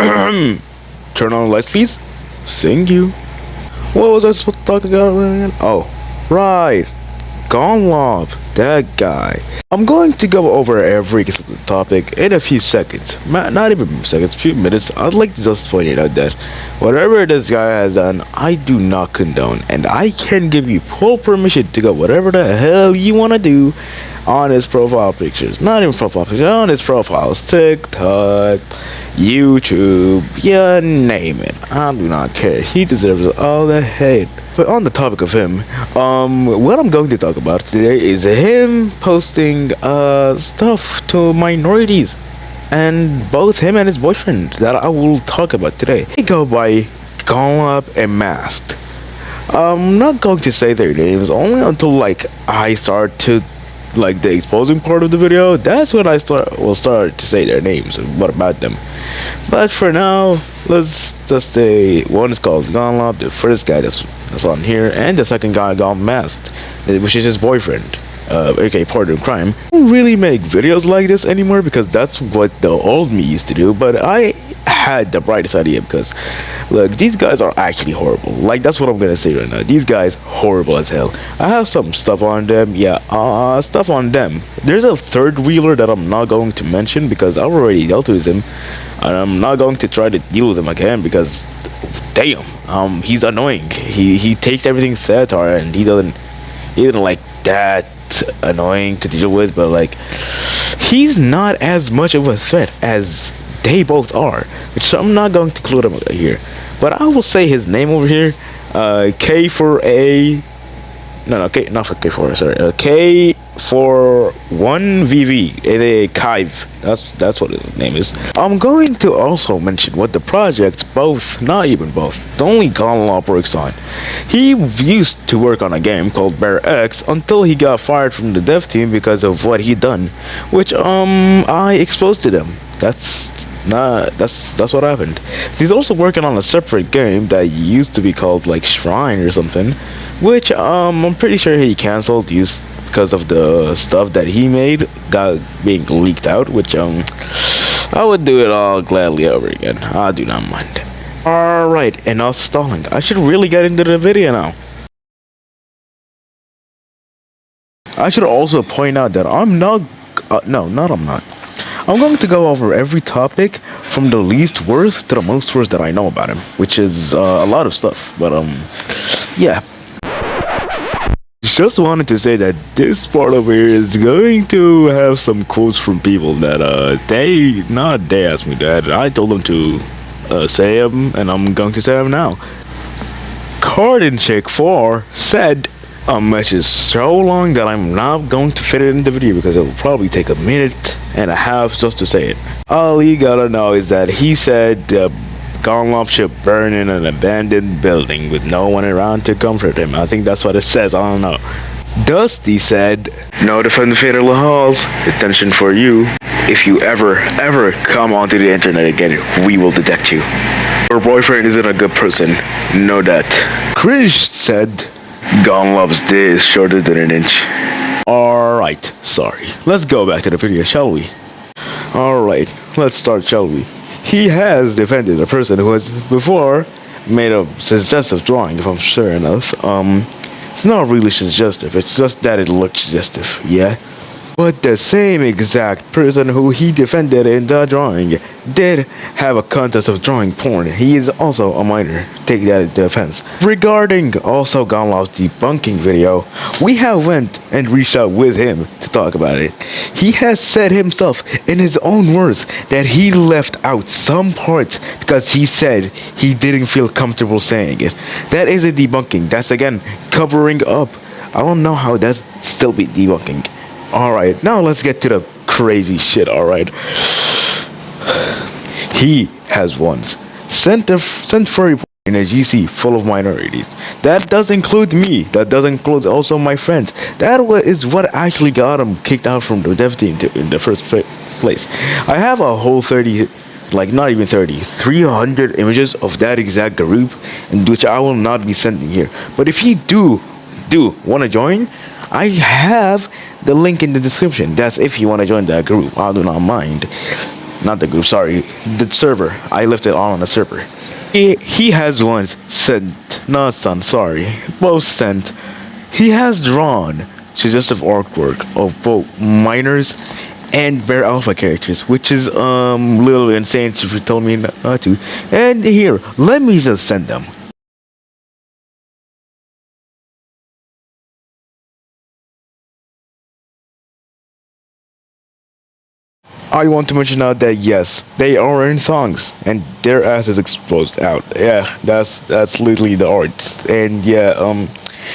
Turn on the lights, please. Thank you. What was I supposed to talk about again? Oh, right. Gawnlop, that guy. I'm going to go over every topic in a few seconds. Not even seconds, few minutes. I'd like to just point it out that whatever this guy has done, I do not condone. And I can give you full permission to go whatever the hell you want to do on his profile pictures. Not even profile pictures, on his profiles. TikTok, YouTube, you name it. I do not care. He deserves all the hate. But on the topic of him, what I'm going to talk about today is him posting stuff to minorities, and both him and his boyfriend that I will talk about today. They go by Gawnlop and Masked. I'm not going to say their names only until like I start to like the exposing part of the video. That's when I will start to say their names and what about them. But for now, let's just say one is called Gawnlop, the first guy that's on here, and the second guy got Masked, which is his boyfriend, aka partner in crime. I don't really make videos like this anymore because that's what the old me used to do, but I had the brightest idea because look, these guys are actually horrible. Like, that's what I'm gonna say right now. These guys horrible as hell. I have some stuff on them. Stuff on them. There's a third wheeler that I'm not going to mention because I already dealt with him, and I'm not going to try to deal with him again because damn, he's annoying. He takes everything satire, and he doesn't like that annoying to deal with, but like he's not as much of a threat as they both are, which I'm not going to include him here, but I will say his name over here. K for A, no, K, not for K4, sorry, K for 1VV, a Kive. That's what his name is. I'm going to also mention what the projects not even both, the only Gawnlop works on. He used to work on a game called Bear X until he got fired from the dev team because of what he done, which I exposed to them. That's what happened. He's also working on a separate game that used to be called like Shrine or something, which I'm pretty sure he canceled because of the stuff that he made got being leaked out, which I would do it all gladly over again. I do not mind. Alright, enough stalling. I should really get into the video now. I should also point out that I'm not I'm going to go over every topic from the least worst to the most worst that I know about him, which is a lot of stuff, but yeah. Just wanted to say that this part over here is going to have some quotes from people that they asked me that, I told them to say them, and I'm going to say them now. Cardin Chick 4 said a message so long that I'm not going to fit it in the video because it will probably take a minute and a half just to say it. All you gotta know is that he said Gawnlop should burn in an abandoned building with no one around to comfort him. I think that's what it says, I don't know. Dusty said, "No defend fatal halls, detention for you. If you ever come onto the internet again, we will detect you. Your boyfriend isn't a good person, know that." Krish said, "Gawnlop's day is shorter than an inch." Alright, sorry. Let's go back to the video, shall we? Alright, let's start, shall we? He has defended a person who has before made a suggestive drawing, if I'm sure enough. It's not really suggestive, it's just that it looks suggestive, yeah? But the same exact person who he defended in the drawing did have a contest of drawing porn. He is also a minor. Take that into offense. Regarding also Gawnlop's debunking video, we have went and reached out with him to talk about it. He has said himself in his own words that he left out some parts because he said he didn't feel comfortable saying it. That isn't debunking. That's again covering up. I don't know how that's still be debunking. Alright, now let's get to the crazy shit, alright? He has once sent for a report in a GC full of minorities. That does include me. That does include also my friends. That is what actually got him kicked out from the dev team in the first place. I have a whole 30, like not even 30, 300 images of that exact group, in which I will not be sending here. But if you do want to join, I have the link in the description. That's if you want to join that group. I do not mind. not the group, sorry, the server. I left it on the server. He has once sent, not son, sorry, both sent. He has drawn suggestive artwork of both minors and bare alpha characters, which is little insane if you told me not to. And here, let me just send them. I want to mention out that yes, they are in songs and their ass is exposed out. Yeah, that's literally the art. And yeah,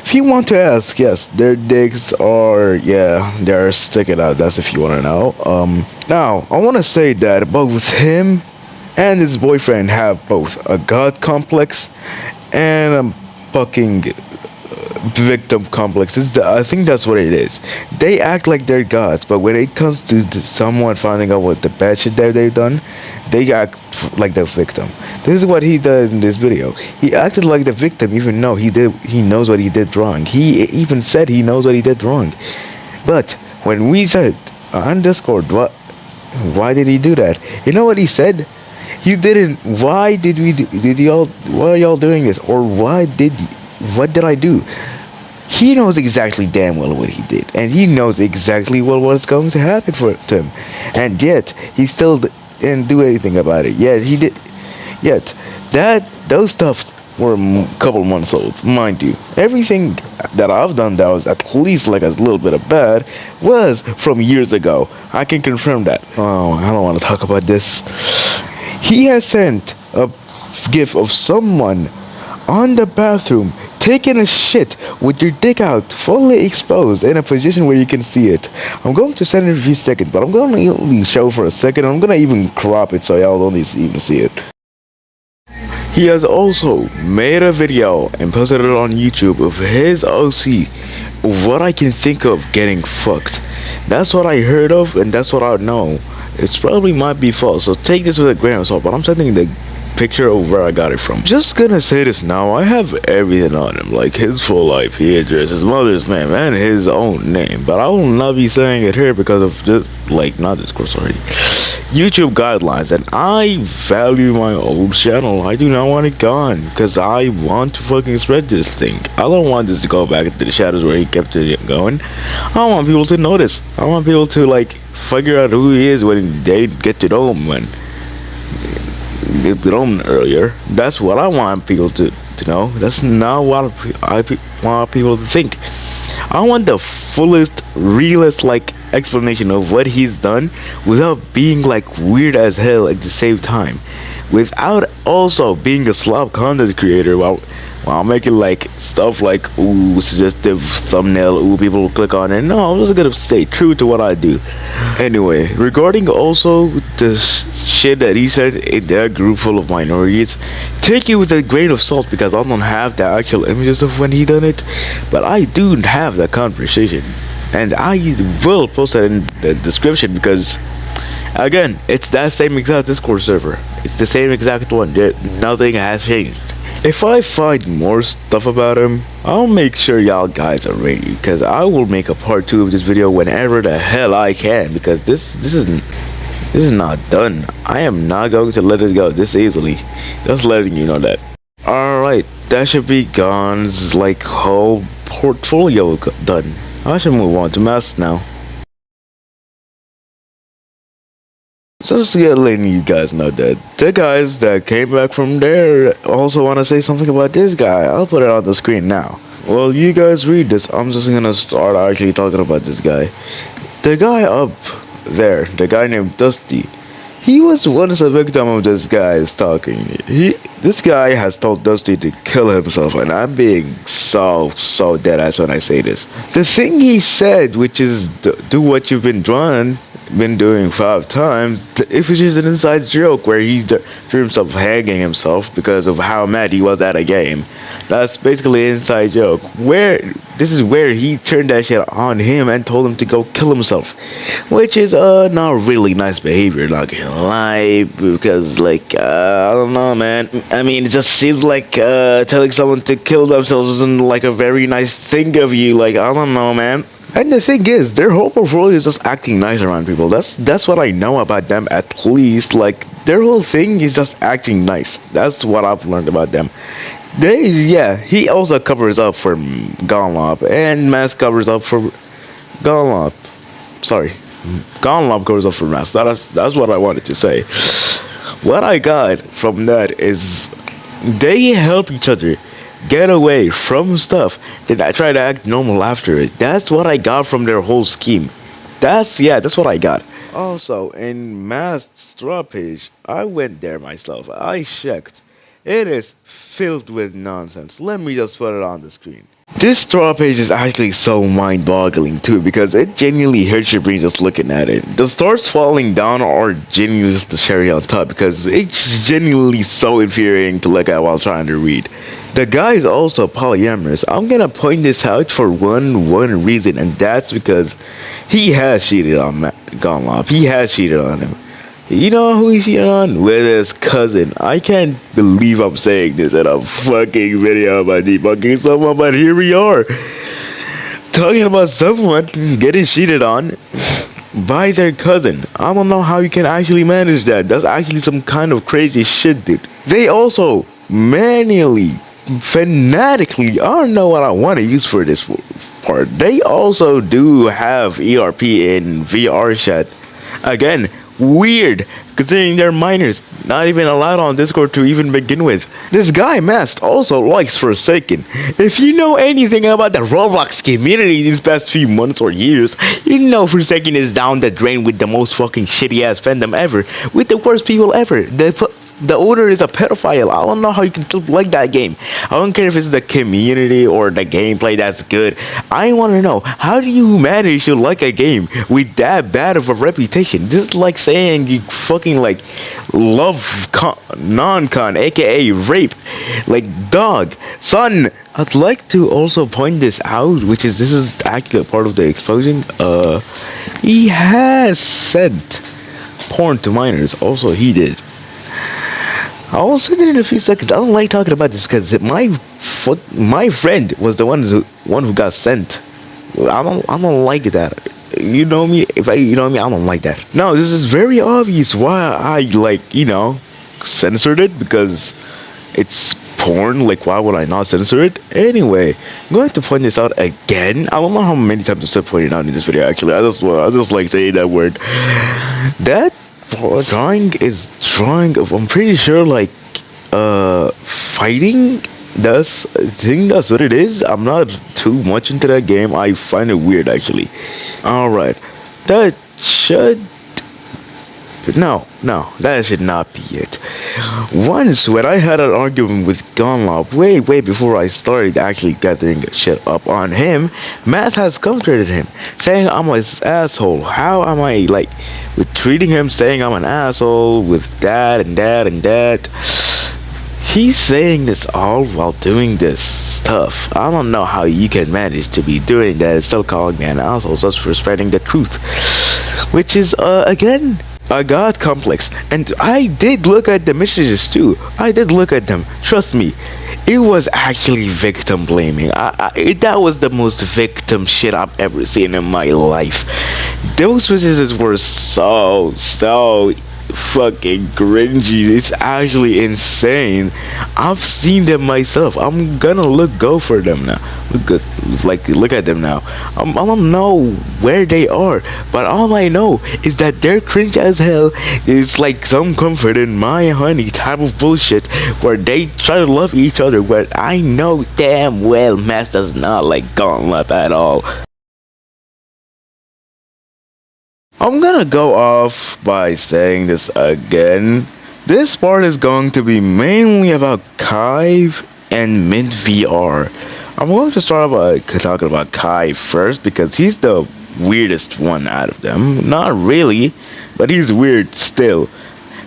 if you want to ask, yes, their dicks are yeah, they're sticking out. That's if you want to know. Now I want to say that both him and his boyfriend have both a god complex and a fucking victim complex. I think that's what it is. They act like they're gods, but when it comes to someone finding out what the bad shit that they've done, they act like the victim. This is what he did in this video. He acted like the victim, even though he knows what he did wrong. He even said he knows what he did wrong. But when we said on Discord, why did he do that? You know what he said? You didn't. Why did we? Did y'all? Why are y'all doing this? Or why did? What did I do? He knows exactly damn well what he did, and he knows exactly what was going to happen to him, and yet he still didn't do anything about it. Yet he did. Yet those stuffs were a couple months old, mind you. Everything that I've done that was at least like a little bit of bad was from years ago. I can confirm that. Oh, I don't want to talk about this. He has sent a gif of someone on the bathroom taking a shit with your dick out fully exposed in a position where you can see it. I'm going to send it in a few seconds, but I'm going to only show for a second. I'm going to even crop it so y'all don't even see it. He has also made a video and posted it on YouTube of his OC of what I can think of getting fucked. That's what I heard of, and that's what I know. It's probably might be false, so take this with a grain of salt, but I'm sending the picture of where I got it from. Just gonna say this now, I have everything on him, like his full IP address, his mother's name, and his own name, but I will not be saying it here because of just, like, not Discord, already. YouTube guidelines, and I value my old channel. I do not want it gone, because I want to fucking spread this thing. I don't want this to go back into the shadows where he kept it going. I want people to notice. I want people to, like, figure out who he is when they get to know him, when get to know him earlier. That's what I want people to know. That's not what I want people to think. I want the fullest, realest, like, explanation of what he's done without being like weird as hell at the same time, without also being a slob content creator while making like stuff like ooh suggestive thumbnail, ooh people will click on it. No, I'm just gonna stay true to what I do. Anyway, regarding also the shit that he said in that group full of minorities, take it with a grain of salt because I don't have the actual images of when he done it, but I do have the conversation, and I will post that in the description because again, it's that same exact Discord server. It's the same exact one. Nothing has changed. If I find more stuff about him, I'll make sure y'all guys are ready, because I will make a part 2 of this video whenever the hell I can, because this is not done. I am not going to let it go this easily. Just letting you know that. Alright, that should be Gon's like whole portfolio done. I should move on to masks now. Just to letting you guys know that the guys that came back from there also want to say something about this guy. I'll put it on the screen now. Well, you guys read this. I'm just gonna start actually talking about this guy. The guy up there, the guy named Dusty, he was once a victim of this guy's stalking. This guy has told Dusty to kill himself, and I'm being so dead ass when I say this. The thing he said, which is do what you've been doing 5 times, it was just an inside joke where he drew himself hanging himself because of how mad he was at a game. That's basically an inside joke. This is where he turned that shit on him and told him to go kill himself, which is not really nice behavior, not gonna lie, because like I don't know, man. I mean, it just seems like telling someone to kill themselves isn't like a very nice thing of you. Like, I don't know, man. And the thing is, their whole portfolio is just acting nice around people. That's what I know about them at least. Like their whole thing is just acting nice. That's what I've learned about them. Yeah, he also covers up for gawnlop, and Mask covers up for gawnlop. Sorry, gawnlop covers up for Mask. That's what I wanted to say. What I got from that is they help each other get away from stuff. Then I try to act normal after it. That's what I got from their whole scheme. That's what I got. Also, in Masked Straw page, I went there myself. I checked. It is filled with nonsense. Let me just put it on the screen. This straw page is actually so mind-boggling too, because it genuinely hurts your brain just looking at it. The stars falling down are genuinely just the cherry on top, because it's genuinely so infuriating to look at while trying to read. The guy is also polyamorous. I'm gonna point this out for one reason, and that's because he has cheated on Gawnlop. He has cheated on him. You know who he's cheating on? With his cousin. I can't believe I'm saying this in a fucking video about debunking someone, but here we are. Talking about someone getting cheated on by their cousin. I don't know how you can actually manage that. That's actually some kind of crazy shit, dude. They also manually, fanatically, I don't know what I want to use for this part. They also do have ERP in VR chat. Again, weird, considering they're minors, not even allowed on Discord to even begin with. This guy Masked also likes Forsaken. If you know anything about the Roblox community these past few months or years, you know Forsaken is down the drain with the most fucking shitty ass fandom ever, with the worst people ever. The owner is a pedophile. I don't know how you can still like that game. I don't care if it's the community or the gameplay that's good. I want to know, how do you manage to like a game with that bad of a reputation? This is like saying you fucking like love non-con, aka rape. Like, dog, son. I'd like to also point this out, which is, this is actually a part of the exposing. He has sent porn to minors. Also, he did. I'll say it in a few seconds. I don't like talking about this because my friend was the one who got sent. I don't like that. You know me. You know me, I don't like that. No, this is very obvious why I censored it, because it's porn. Like, why would I not censor it? Anyway, I'm going to point this out again. I don't know how many times I said pointing out in this video. Actually, I just like saying that word. That drawing is drawing of, I'm pretty sure, like fighting. That's, I think that's what it is. I'm not too much into that game. I find it weird, actually. Alright, that should that should not be it. Once, when I had an argument with Gawnlop way before I started actually gathering shit up on him, Mass has comforted him, saying I'm an asshole. How am I, like, with treating him, saying I'm an asshole, with that and that and that? He's saying this all while doing this stuff. I don't know how you can manage to be doing that and still calling me an asshole just for spreading the truth. Which is, again, a god complex. And I did look at the messages too. I did look at them. Trust me, it was actually victim blaming. That was the most victim shit I've ever seen in my life. Those messages were so fucking cringy. It's actually insane. I've seen them myself. I'm gonna go for them now. Look at them now. I don't know where they are, but all I know is that they're cringe as hell. It's like some comfort in my honey type of bullshit where they try to love each other, but I know damn well Mass does not like Gawnlop at all. I'm gonna go off by saying this again. This part is going to be mainly about Kive and Mint VR. I'm going to start by talking about Kive first, because he's the weirdest one out of them. Not really, but he's weird still.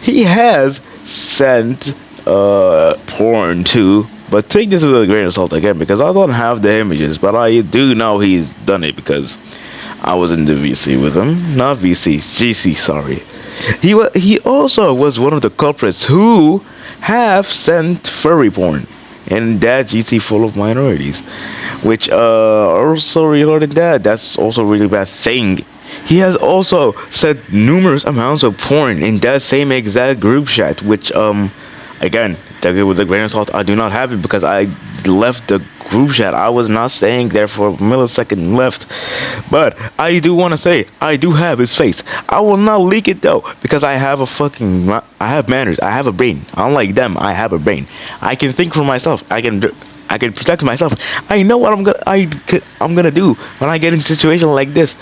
He has sent porn too, but take this with a grain of salt again, because I don't have the images, but I do know he's done it because I was in the VC with him. Not VC, GC, sorry. He also was one of the culprits who have sent furry porn. and that GC full of minorities, which also regarding that's also a really bad thing. He has also said numerous amounts of porn in that same exact group chat, which again, take it with a grain of salt. I do not have it because I left the group chat. I was not staying there for a millisecond left. But I do want to say, I do have his face. I will not leak it though because I have I have manners. I have a brain. Unlike them, I have a brain. I can think for myself. I can protect myself. I know what I'm gonna do when I get in a situation like this.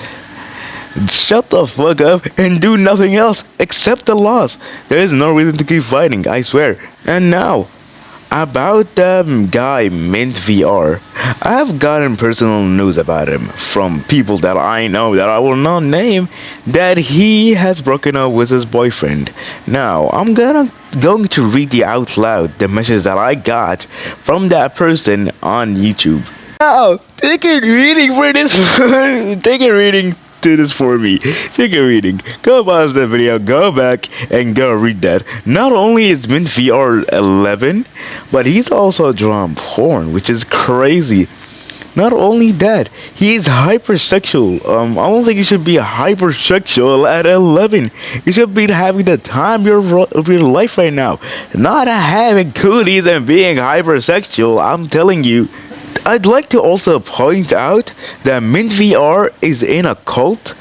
Shut the fuck up and do nothing else. Accept the loss. There is no reason to keep fighting, I swear. And now, about the guy Mint VR. I have gotten personal news about him from people that I know that I will not name that he has broken up with his boyfriend. Now, I'm going to read you out loud the message that I got from that person on YouTube. Now, take a reading for this. Take a reading to this for me. Take a reading. Go pause the video, go back, and go read that. Not only is Mint VR 11, but he's also drawn porn, which is crazy. Not only that, he is hypersexual. I don't think you should be a hypersexual at 11. You should be having the time of your life right now, not having cooties and being hypersexual. I'm telling you. I'd like to also point out that Mint VR is in a cult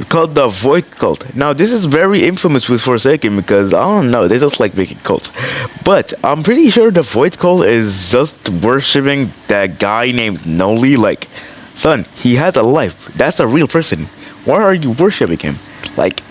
called the Void Cult. Now, this is very infamous with Forsaken because I don't know, they just like making cults. But I'm pretty sure the Void Cult is just worshipping that guy named Noli. Like, son, he has a life. That's a real person. Why are you worshipping him? Like,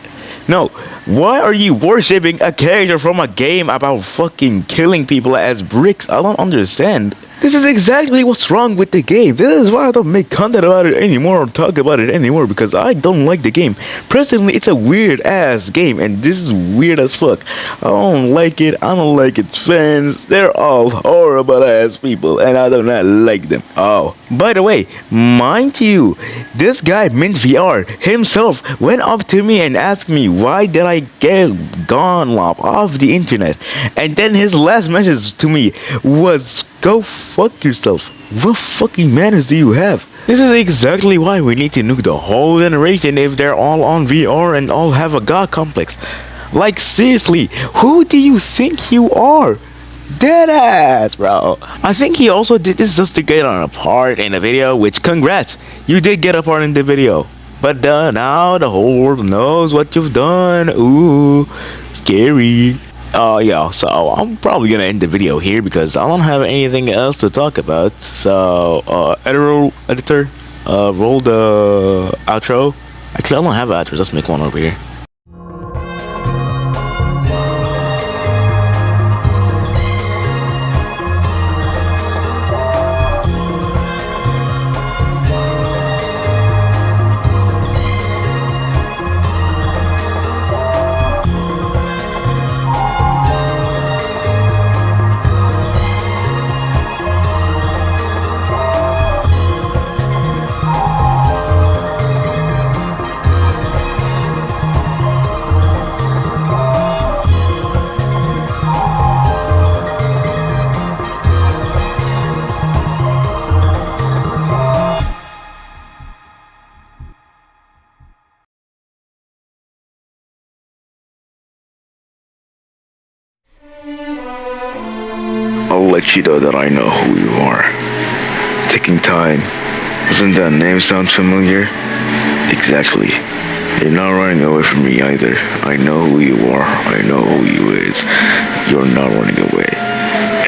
no, why are you worshipping a character from a game about fucking killing people as bricks? I don't understand. This is exactly what's wrong with the game. This is why I don't make content about it anymore or talk about it anymore because I don't like the game. Personally, it's a weird ass game and this is weird as fuck. I don't like it. I don't like its fans. They're all horrible ass people and I do not like them. Oh, by the way, mind you, this guy Mint VR himself went up to me and asked me why did I get gawnlop off the internet, and then his last message to me was, go fuck yourself. What fucking manners do you have? This is exactly why we need to nuke the whole generation if they're all on VR and all have a god complex. Like seriously, who do you think you are? Deadass, bro. I think he also did this just to get on a part in the video, which congrats, you did get a part in the video. But now the whole world knows what you've done. Ooh, scary. Yeah, so I'm probably gonna end the video here because I don't have anything else to talk about. So, editor, roll the outro. Actually, I don't have an outro, let's make one over here. I'll let you know that I know who you are. Taking time. Doesn't that name sound familiar? Exactly. You're not running away from me either. I know who you are. I know who you is. You're not running away.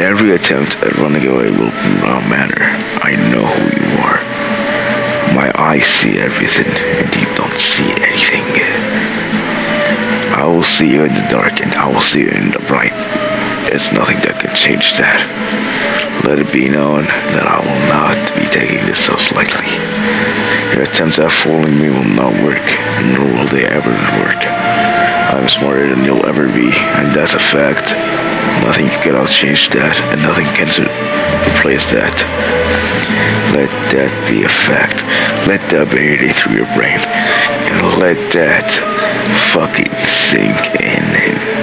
Every attempt at running away will not matter. I know who you are. My eyes see everything, and you don't see anything. I will see you in the dark, and I will see you in the bright. There's nothing that can change that. Let it be known that I will not be taking this so slightly. Your attempts at fooling me will not work, nor will they ever work. I'm smarter than you'll ever be, and that's a fact. Nothing can change that, and nothing can replace that. Let that be a fact. Let that marinate through your brain, and let that fucking sink in.